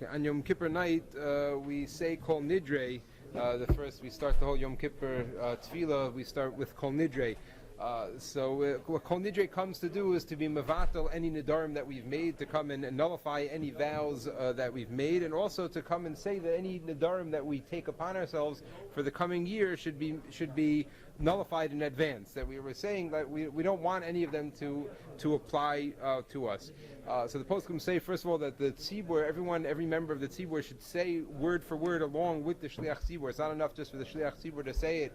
On Yom Kippur night, we say Kol Nidrei. We start the whole Yom Kippur Tefillah. We start with Kol Nidrei. What Kol Nidrei comes to do is to be mevatel any nidarim that we've made, to come and nullify any vows that we've made, and also to come and say that any nidarim that we take upon ourselves for the coming year should be nullified in advance. That we were saying that we don't want any of them to apply to us. So the poskim say, first of all, that the tzibur, every member of the tzibur should say word for word along with the shliach tzibur. It's not enough just for the shliach tzibur to say it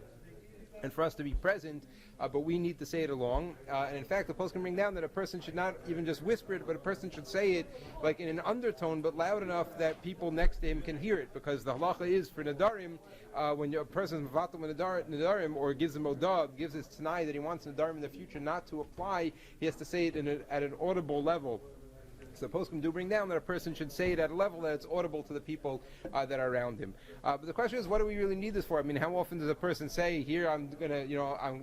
and for us to be present, but we need to say it along. And in fact, the poskim bring down that a person should not even just whisper it, but a person should say it like in an undertone, but loud enough that people next to him can hear it. Because the halacha is for nadarim, when a person is mevatel nadarim or gives him odah, gives his t'nai that he wants nadarim in the future not to apply, he has to say it at an audible level. So the poskim do bring down that a person should say it at a level that it's audible to the people that are around him. But the question is, what do we really need this for? I mean, how often does a person say, here, I'm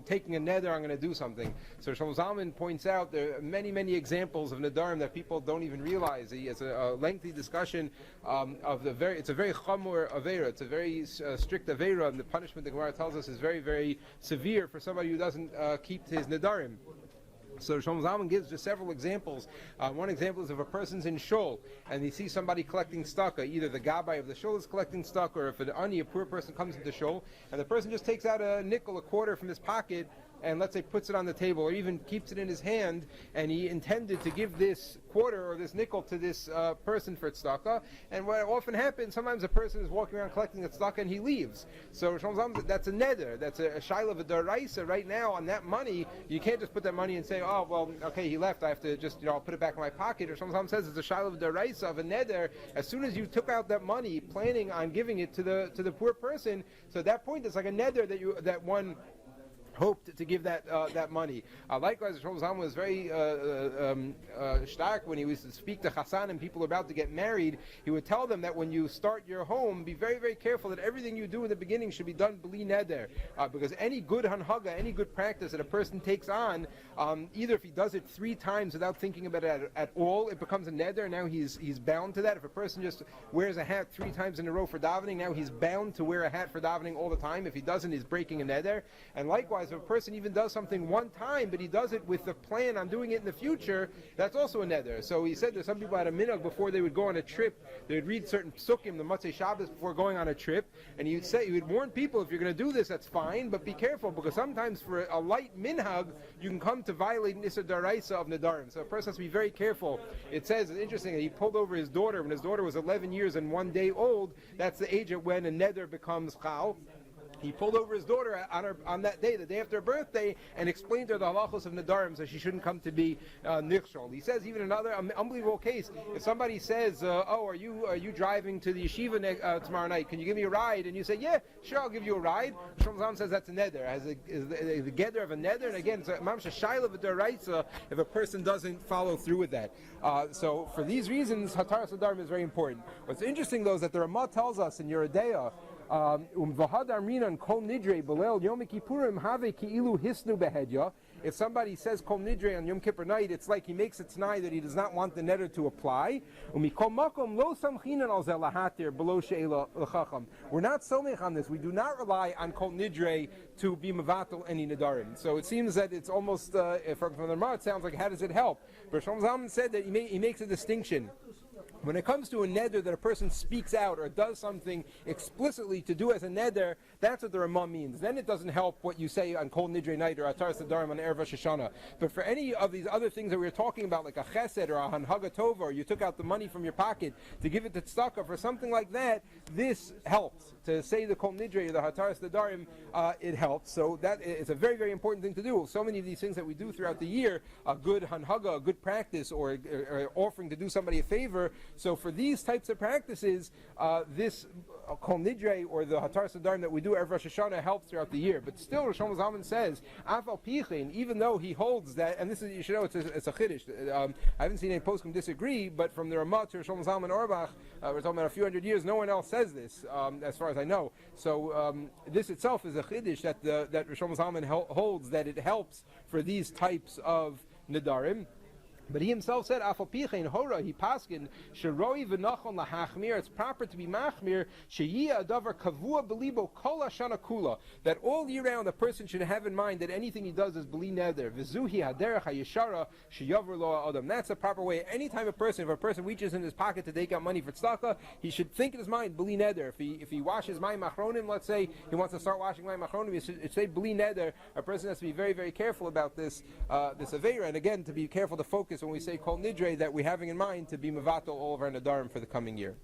taking a neder, I'm going to do something? So Shlomo Zalman points out there are many, many examples of nedarim that people don't even realize. He has a lengthy discussion it's a very chamor avera, it's a very strict avera, and the punishment the Gemara tells us is very, very severe for somebody who doesn't keep his nedarim. So Shlomo Zalman gives just several examples. One example is if a person's in shul and he sees somebody collecting tzedakah, either the gabbai of the shul is collecting tzedakah, or if an ani, a poor person, comes into shul, and the person just takes out a nickel, a quarter from his pocket, and let's say puts it on the table, or even keeps it in his hand, and he intended to give this quarter or this nickel to this person for tzedakah. And what often happens, sometimes a person is walking around collecting the tzedakah and he leaves. So that's a neder, that's a shaila v'daraisa. Right now on that money, you can't just put that money and say, oh well, okay, he left, I have to just I'll put it back in my pocket. Or Shlomo Zalman says it's a shaila v'daraisa of a neder. As soon as you took out that money, planning on giving it to the poor person, so at that point it's like a neder that one hoped to give that money. Likewise, Shlomo Zalman was very stark when he was to speak to Chassan and people about to get married. He would tell them that when you start your home, be very, very careful that everything you do in the beginning should be done b'li neder, because any good hanhaga, any good practice that a person takes on, either if he does it 3 times without thinking about it at all, it becomes a neder. Now he's bound to that. If a person just wears a hat 3 times in a row for davening, now he's bound to wear a hat for davening all the time. If he doesn't, he's breaking a neder. And likewise, if a person even does something one time, but he does it with the plan on doing it in the future, that's also a neder. So he said that some people had a minhag before they would go on a trip, they would read certain psukim, the Motzei Shabbos, before going on a trip, and he would warn people, if you're going to do this, that's fine, but be careful, because sometimes for a light minhag, you can come to violate Nisa Daraisa of Nadarim. So a person has to be very careful. It says, it's interesting, that he pulled over his daughter when his daughter was 11 years and 1 day old. That's the age at when a neder becomes chal. He pulled over his daughter on that day, the day after her birthday, and explained to her the halachos of Nadarim, so she shouldn't come to be nichshol. He says even another unbelievable case. If somebody says, are you driving to the yeshiva tomorrow night? Can you give me a ride? And you say, yeah, sure, I'll give you a ride. Shlomo Zalman says that's a neder, as the gather of a neder. And again, it's a shaila v'daraisa if a person doesn't follow through with that. So for these reasons, hataras Nadarim is very important. What's interesting though is that the Ramah tells us in Yeridea, if somebody says Kol Nidrei on Yom Kippur night, it's like he makes a t'nai that he does not want the neder to apply. We're not somech on this. We do not rely on Kol Nidrei to be mevatel any nedarim. So it seems that it's almost, from the Ramah, it sounds like, how does it help? But Shlomo Zalman said that he makes a distinction. When it comes to a neder that a person speaks out or does something explicitly to do as a neder, that's what the Ramah means. Then it doesn't help what you say on Kol Nidrei night or Ataras Nadarim on Erev Rosh Hashanah. But for any of these other things that we were talking about, like a chesed or a hanhaga tova, or you took out the money from your pocket to give it to tzedakah, for something like that, this helps. To say the Kol Nidrei or the Ataras Nadarim, it helps. So that is a very, very important thing to do. So many of these things that we do throughout the year, a good hanhaga, a good practice, or offering to do somebody a favor. So for these types of practices, this Kol Nidrei or the Hataras Nadarim that we do every Rosh Hashanah helps throughout the year. But still, Shlomo Zalman says, Afal Pichin, even though he holds that, and this is, you should know, it's a chiddush. I haven't seen any poskim disagree, but from the Ramah to Shlomo Zalman Auerbach, we're talking about a few hundred years, no one else says this, as far as I know. So this itself is a chiddush that Shlomo Zalman holds that it helps for these types of Nadarim. But he himself said, "Afapichein hora he paskin sheroi v'nachon lahachmir." It's proper to be machmir sheyia adavar kavua belibo kol hashana kula. That all year round a person should have in mind that anything he does is beli neder. V'zuhi haderech hayishara sheyaver lo adam. That's a proper way. Anytime if a person reaches in his pocket to take out money for tzedakah, he should think in his mind beli neder. If he washes mayim achronim, let's say he wants to start washing mayim achronim, he should say beli neder. A person has to be very, very careful about this aveira, and again to be careful to focus when we say kol nidrei, that we're having in mind to be mevatel all of our nadarim for the coming year.